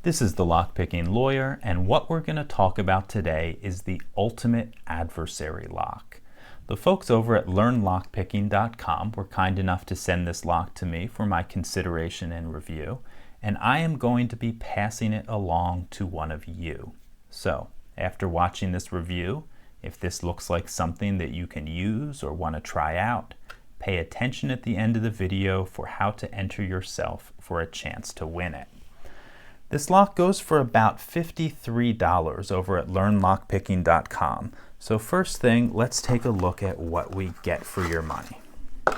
This is the Lockpicking Lawyer, and what we're going to talk about today is the ultimate adversary lock. The folks over at learnlockpicking.com were kind enough to send this lock to me for my consideration and review, and I am going to be passing it along to one of you. So, after watching this review, if this looks like something that you can use or want to try out, pay attention at the end of the video for how to enter yourself for a chance to win it. This lock goes for about $53 over at learnlockpicking.com. So first thing, let's take a look at what we get for your money. We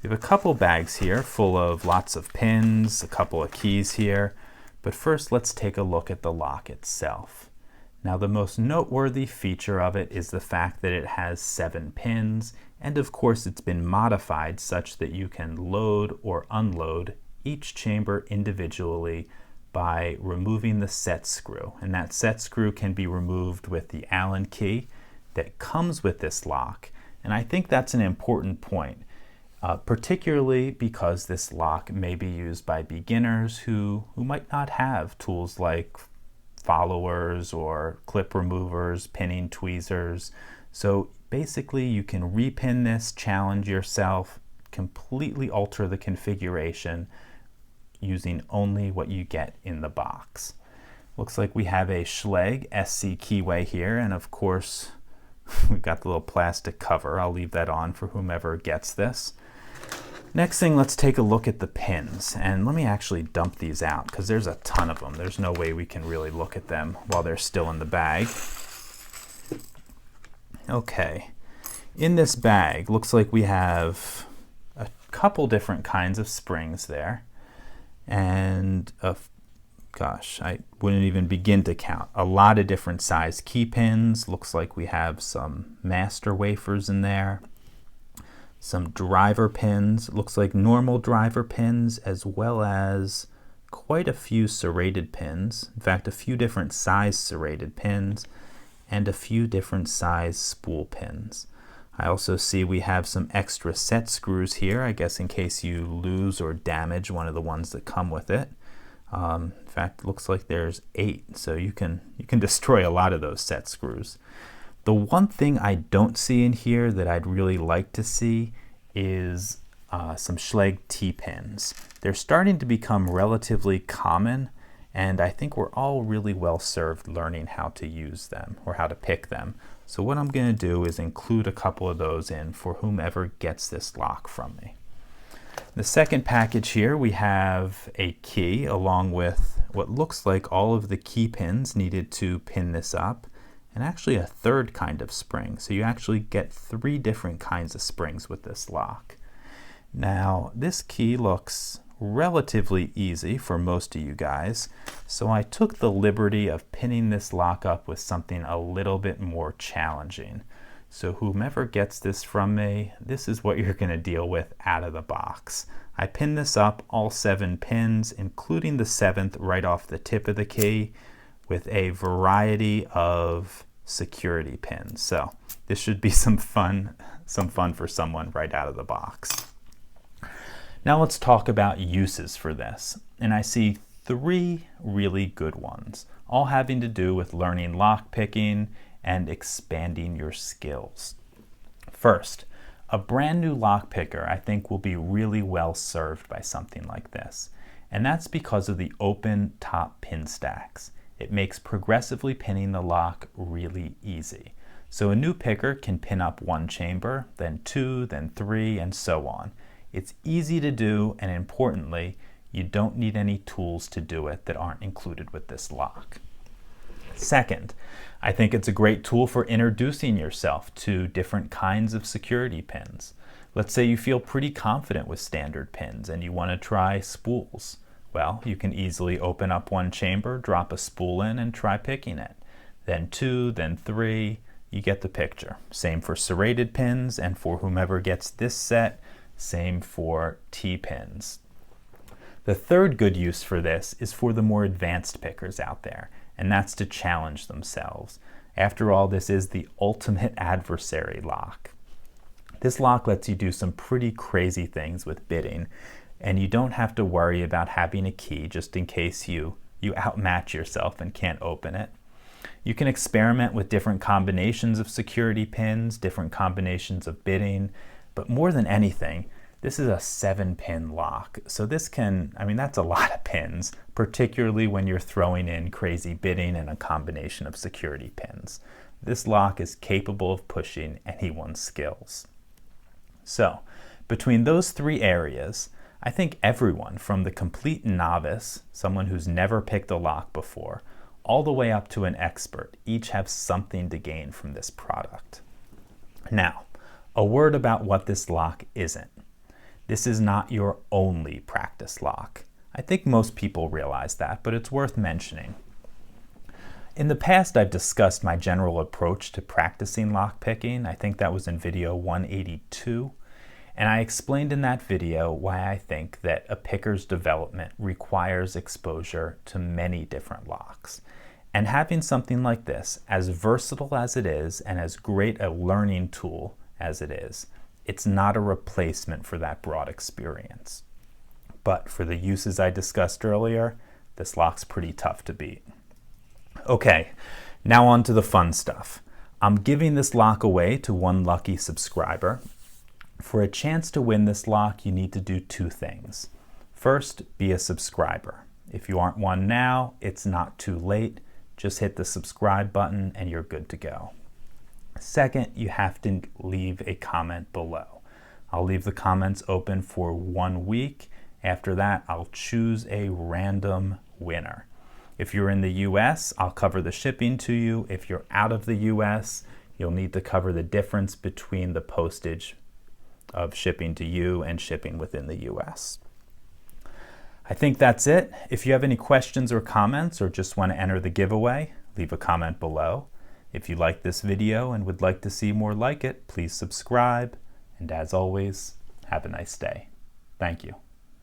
have a couple bags here full of lots of pins, a couple of keys here, but first let's take a look at the lock itself. Now the most noteworthy feature of it is the fact that it has 7 pins, and of course it's been modified such that you can load or unload each chamber individually by removing the set screw. And that set screw can be removed with the Allen key that comes with this lock. And I think that's an important point, particularly because this lock may be used by beginners who might not have tools like followers or clip removers, pinning tweezers. So basically you can repin this, challenge yourself, completely alter the configuration using only what you get in the box. Looks like we have a Schlage SC keyway here, and of course we've got the little plastic cover. I'll leave that on for whomever gets this. Next thing, let's take a look at the pins, and let me actually dump these out because there's a ton of them. There's no way we can really look at them while they're still in the bag. Okay, in this bag looks like we have a couple different kinds of springs there, and gosh, I wouldn't even begin to count. A lot of different size key pins. Looks like we have some master wafers in there. Some driver pins, looks like normal driver pins, as well as quite a few serrated pins. In fact, a few different size serrated pins and a few different size spool pins. I also see we have some extra set screws here, I guess in case you lose or damage one of the ones that come with it. In fact, it looks like there's 8, so you can destroy a lot of those set screws. The one thing I don't see in here that I'd really like to see is some Schlage T-pins. They're starting to become relatively common, and I think we're all really well served learning how to use them or how to pick them. So what I'm going to do is include a couple of those in for whomever gets this lock from me. The second package here, we have a key along with what looks like all of the key pins needed to pin this up, and actually a third kind of spring. So you actually get 3 different kinds of springs with this lock. Now this key looks relatively easy for most of you guys, so I took the liberty of pinning this lock up with something a little bit more challenging. So whomever gets this from me, this is what you're going to deal with out of the box. I pinned this up, all 7 pins, including the 7th right off the tip of the key, with a variety of security pins. So this should be some fun for someone right out of the box. Now let's talk about uses for this. And I see 3 really good ones, all having to do with learning lock picking and expanding your skills. First, a brand new lock picker I think will be really well served by something like this. And that's because of the open top pin stacks. It makes progressively pinning the lock really easy. So a new picker can pin up 1 chamber, then 2, then 3, and so on. It's easy to do, and importantly, you don't need any tools to do it that aren't included with this lock. Second, I think it's a great tool for introducing yourself to different kinds of security pins. Let's say you feel pretty confident with standard pins and you want to try spools. Well, you can easily open up 1 chamber, drop a spool in, and try picking it. Then 2, then 3, you get the picture. Same for serrated pins, and for whomever gets this set, same for T-pins. The third good use for this is for the more advanced pickers out there, and that's to challenge themselves. After all, this is the ultimate adversary lock. This lock lets you do some pretty crazy things with bidding, and you don't have to worry about having a key just in case you you outmatch yourself and can't open it. You can experiment with different combinations of security pins, different combinations of bitting, but more than anything, this is a 7-pin lock. So this can, that's a lot of pins, particularly when you're throwing in crazy bitting and a combination of security pins. This lock is capable of pushing anyone's skills. So, between those 3 areas, I think everyone from the complete novice, someone who's never picked a lock before, all the way up to an expert, each have something to gain from this product. Now, a word about what this lock isn't. This is not your only practice lock. I think most people realize that, but it's worth mentioning. In the past, I've discussed my general approach to practicing lockpicking. I think that was in video 182. And I explained in that video why I think that a picker's development requires exposure to many different locks. And having something like this, as versatile as it is and as great a learning tool as it is, it's not a replacement for that broad experience. But for the uses I discussed earlier, this lock's pretty tough to beat. Okay, now on to the fun stuff. I'm giving this lock away to one lucky subscriber. For a chance to win this lock, you need to do 2 things. First, be a subscriber. If you aren't one now, it's not too late. Just hit the subscribe button and you're good to go. Second, you have to leave a comment below. I'll leave the comments open for 1 week. After that, I'll choose a random winner. If you're in the US, I'll cover the shipping to you. If you're out of the US, you'll need to cover the difference between the postage of shipping to you and shipping within the US. I think that's it. If you have any questions or comments or just want to enter the giveaway, leave a comment below. If you like this video and would like to see more like it, please subscribe. And as always, have a nice day. Thank you.